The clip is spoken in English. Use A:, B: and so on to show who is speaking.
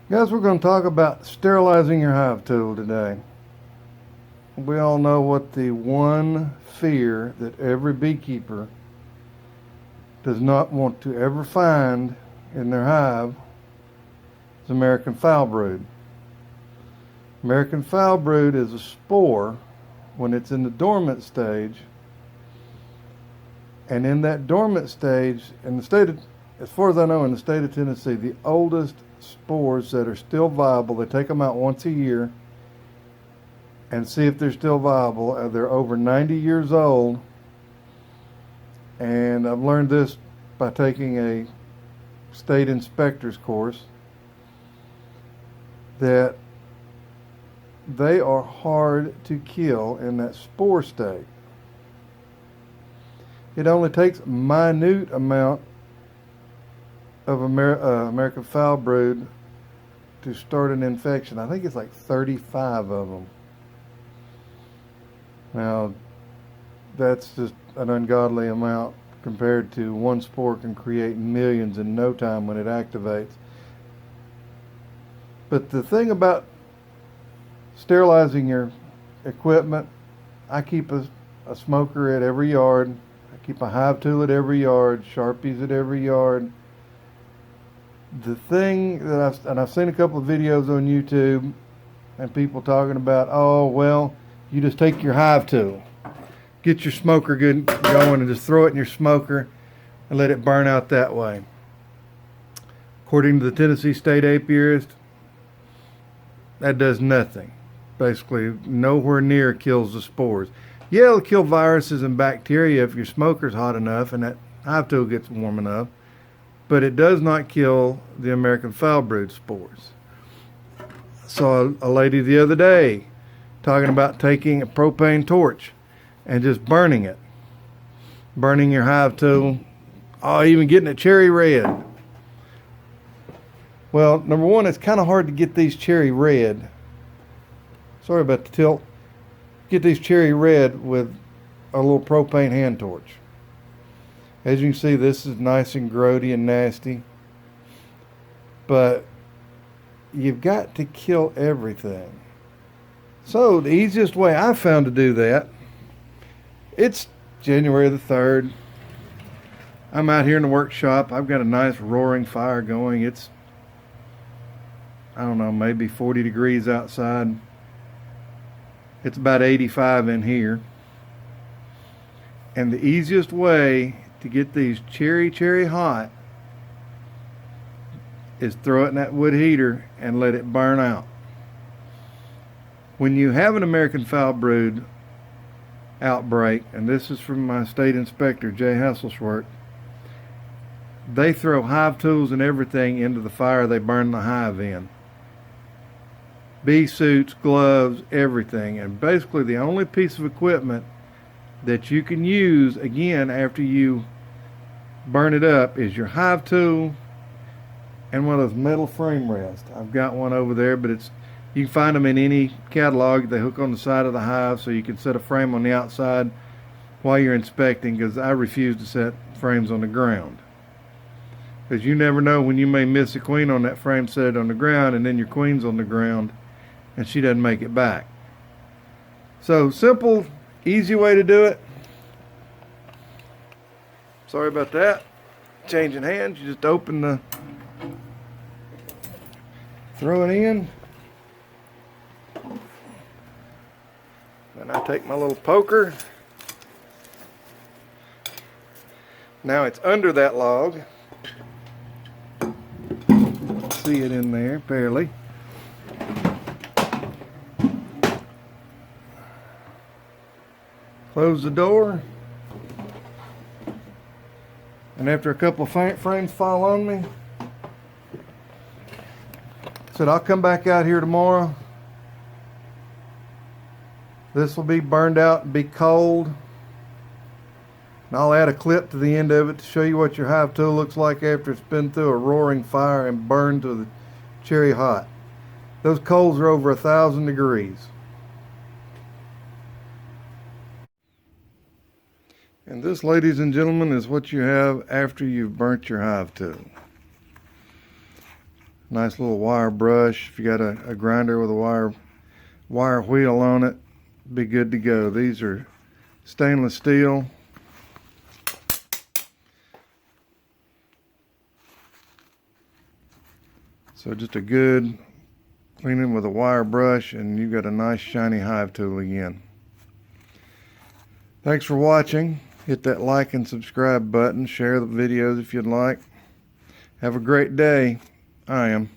A: Guys, we're going to talk about sterilizing your hive tool today. We all know what the one fear that every beekeeper does not want to ever find in their hive is American foul brood. American foul brood is a spore when it's in the dormant stage, and in that dormant stage, in the state of, as far as I know, in the state of Tennessee, the oldest spores that are still viable, they take them out once a year and see if they're still viable. They're over 90 years old, and I've learned this by taking a state inspector's course, that they are hard to kill in that spore state. It only takes a minute amount of American foul brood to start an infection. I think it's like 35 of them. Now, that's just an ungodly amount compared to one spore can create millions in no time when it activates. But the thing about sterilizing your equipment, I keep a smoker at every yard. I keep a hive tool at every yard, Sharpies at every yard. The thing that I've seen a couple of videos on YouTube and people talking about, oh, well, you just take your hive tool, get your smoker good going, and just throw it in your smoker and let it burn out that way. According to the Tennessee State Apiarist, that does nothing. Basically, nowhere near kills the spores. Yeah, it'll kill viruses and bacteria if your smoker's hot enough and that hive tool gets warm enough, but it does not kill the American foul brood spores. Saw a lady the other day talking about taking a propane torch and just burning it. Burning your hive tool, oh, even getting it cherry red. Well, number one, it's kind of hard to get these cherry red. Sorry about the tilt. Get these cherry red with a little propane hand torch. As you can see, this is nice and grody and nasty. But you've got to kill everything. So the easiest way I found to do that, it's January the 3rd. I'm out here in the workshop. I've got a nice roaring fire going. It's, I don't know, maybe 40 degrees outside. It's about 85 in here. And the easiest way to get these cherry hot is throw it in that wood heater and let it burn out. When you have an American foul brood outbreak, and this is from my state inspector, Jay Hasselschwert, they throw hive tools and everything into the fire they burn the hive in. Bee suits, gloves, everything. And basically the only piece of equipment that you can use again after you burn it up is your hive tool and one of those metal frame rests. I've got one over there, but you can find them in any catalog. They hook on the side of the hive, so you can set a frame on the outside while you're inspecting, because I refuse to set frames on the ground. Because you never know when you may miss a queen on that frame, set it on the ground, and then your queen's on the ground and she doesn't make it back. So simple, easy way to do it. Sorry about that. Changing hands, you just open the, throw it in. And I take my little poker. Now it's under that log. See it in there, barely. Close the door. And after a couple of frames fall on me, I said I'll come back out here tomorrow. This will be burned out and be cold. And I'll add a clip to the end of it to show you what your hive tool looks like after it's been through a roaring fire and burned to the cherry hot. Those coals are over 1,000 degrees. And this, ladies and gentlemen, is what you have after you've burnt your hive tool. Nice little wire brush. If you got a grinder with a wire wheel on it, be good to go. These are stainless steel. So just a good cleaning with a wire brush, and you've got a nice shiny hive tool again. Thanks for watching. Hit that like and subscribe button. Share the videos if you'd like. Have a great day. I am.